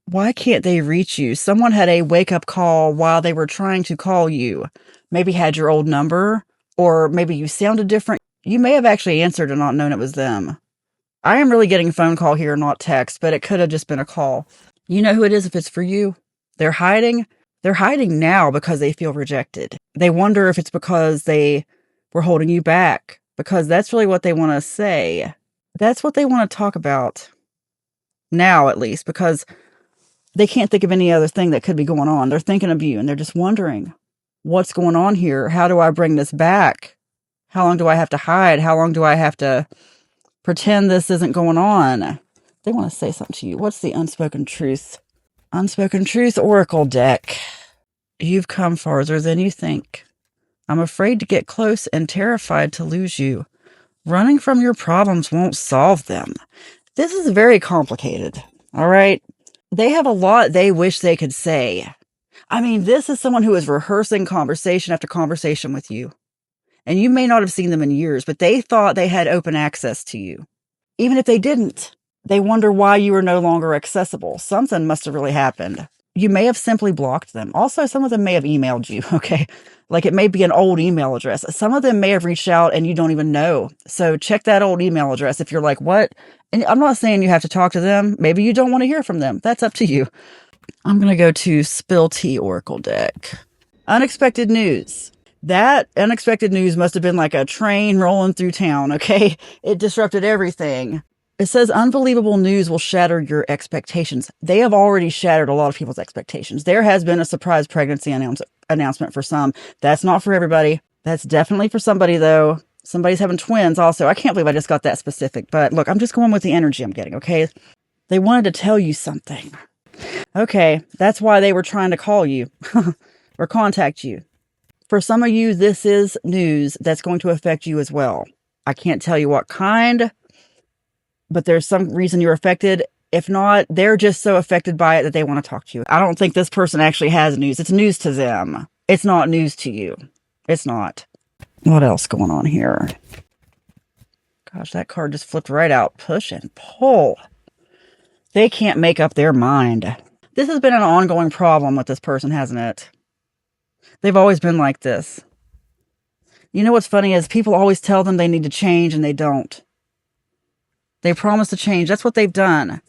Why can't they reach you? Someone had a wake-up call while they were trying to call you. Maybe had your old number, or maybe you sounded different. You may have actually answered and not known it was them. I am really getting a phone call here, not text, but it could have just been a call. You know who it is if it's for you. They're hiding. They're hiding now because they feel rejected. They wonder if it's because they were holding you back, because that's really what they want to say. That's what they want to talk about. Now, at least, because they can't think of any other thing that could be going on. They're thinking of you and they're just wondering, what's going on here? How do I bring this back? How long do I have to hide? How long do I have to pretend this isn't going on? They want to say something to you. What's the unspoken truth? Unspoken truth oracle deck. You've come farther than you think. I'm afraid to get close and terrified to lose you. Running from your problems won't solve them. This is very complicated. All right. They have a lot they wish they could say. I mean, this is someone who is rehearsing conversation after conversation with you. And you may not have seen them in years, but they thought they had open access to you. Even if they didn't, they wonder why you are no longer accessible. Something must have really happened. You may have simply blocked them. Also, some of them may have emailed you, okay? Like it may be an old email address. Some of them may have reached out and you don't even know. So check that old email address if you're like, what? And I'm not saying you have to talk to them. Maybe you don't want to hear from them. That's up to you. I'm going to go to Spill Tea Oracle deck. Unexpected news. That unexpected news must have been like a train rolling through town, okay? It disrupted everything. It says unbelievable news will shatter your expectations. They have already shattered a lot of people's expectations. There has been a surprise pregnancy announcement for some. That's not for everybody. That's definitely for somebody, though. Somebody's having twins also. I can't believe I just got that specific. But look, I'm just going with the energy I'm getting, okay? They wanted to tell you something. Okay, that's why they were trying to call you or contact you. For some of you, this is news that's going to affect you as well. I can't tell you what kind, but there's some reason you're affected. If not, they're just so affected by it that they want to talk to you. I don't think this person actually has news. It's news to them. It's not news to you. It's not. What else going on here? Gosh, that card just flipped right out. Push and pull. They can't make up their mind. This has been an ongoing problem with this person, hasn't it? They've always been like this. You know what's funny is people always tell them they need to change and they don't. They promise to change. That's what they've done.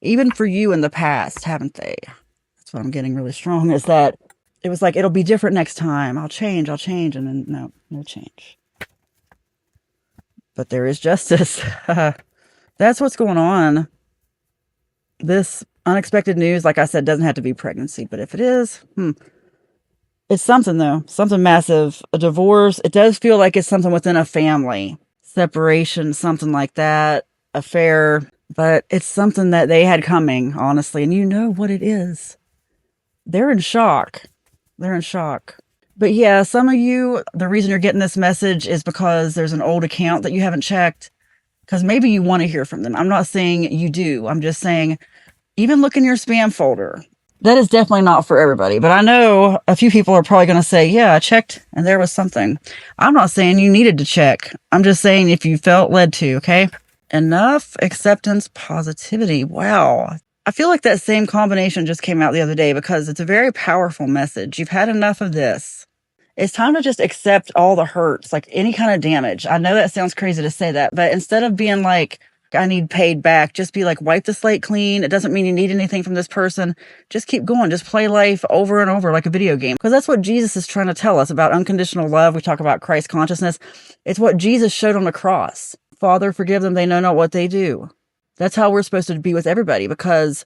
Even for you in the past, haven't they? That's what I'm getting really strong, is that it was like, it'll be different next time. I'll change. And then no change. But there is justice. That's what's going on. This unexpected news, like I said, doesn't have to be pregnancy, but if it is, it's something though, something massive. A divorce, it does feel like it's something within a family. Separation, something like that. Affair, but it's something that they had coming, honestly, and you know what it is. They're in shock. They're in shock. But yeah, some of you, the reason you're getting this message is because there's an old account that you haven't checked, because maybe you want to hear from them. I'm not saying you do. I'm just saying, even look in your spam folder. That is definitely not for everybody, but I know a few people are probably going to say, yeah, I checked and there was something. I'm not saying you needed to check. I'm just saying if you felt led to, okay? Enough, acceptance, positivity. Wow. I feel like that same combination just came out the other day because it's a very powerful message. You've had enough of this. It's time to just accept all the hurts, like any kind of damage. I know that sounds crazy to say that, but instead of being like, I need paid back, just be like, wipe the slate clean. It doesn't mean you need anything from this person. Just keep going. Just play life over and over like a video game. Because that's what Jesus is trying to tell us about unconditional love. We talk about Christ consciousness. It's what Jesus showed on the cross. Father, forgive them. They know not what they do. That's how we're supposed to be with everybody, because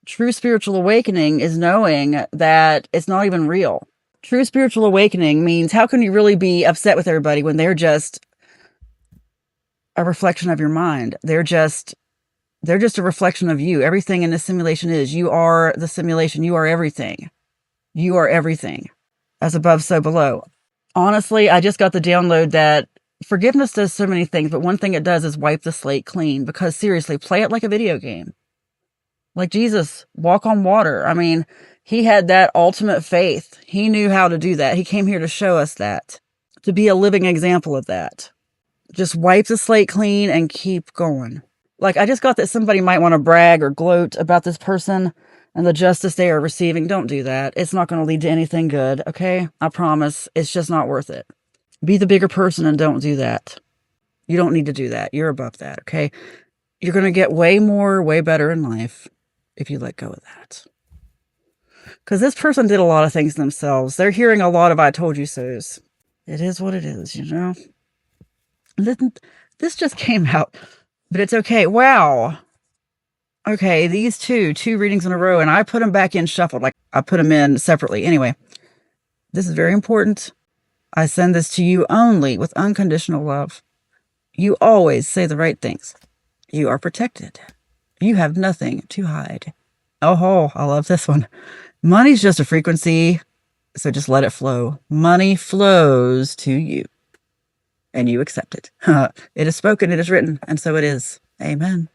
true spiritual awakening is knowing that it's not even real. True spiritual awakening means, how can you really be upset with everybody when they're just a reflection of your mind? They're just a reflection of you. Everything in this simulation is, you are the simulation. You are everything. You are everything. As above, so below. Honestly, I just got the download that forgiveness does so many things, but one thing it does is wipe the slate clean. Because seriously, play it like a video game. Like Jesus, walk on water. I mean, he had that ultimate faith. He knew how to do that. He came here to show us that, to be a living example of that. Just wipe the slate clean and keep going. Like, I just got that somebody might want to brag or gloat about this person and the justice they are receiving. Don't do that. It's not going to lead to anything good, okay? I promise. It's just not worth it. Be the bigger person and don't do that. You don't need to do that. You're above that, okay? You're going to get way more, way better in life if you let go of that. Because this person did a lot of things themselves. They're hearing a lot of I told you so's. It is what it is, you know? This just came out, but it's okay. Wow. Okay, these two readings in a row, and I put them back in shuffled. Like, I put them in separately. Anyway, this is very important. I send this to you only with unconditional love. You always say the right things. You are protected. You have nothing to hide. Oh, I love this one. Money's just a frequency, so just let it flow. Money flows to you, and you accept it. It is spoken, it is written, and so it is. Amen.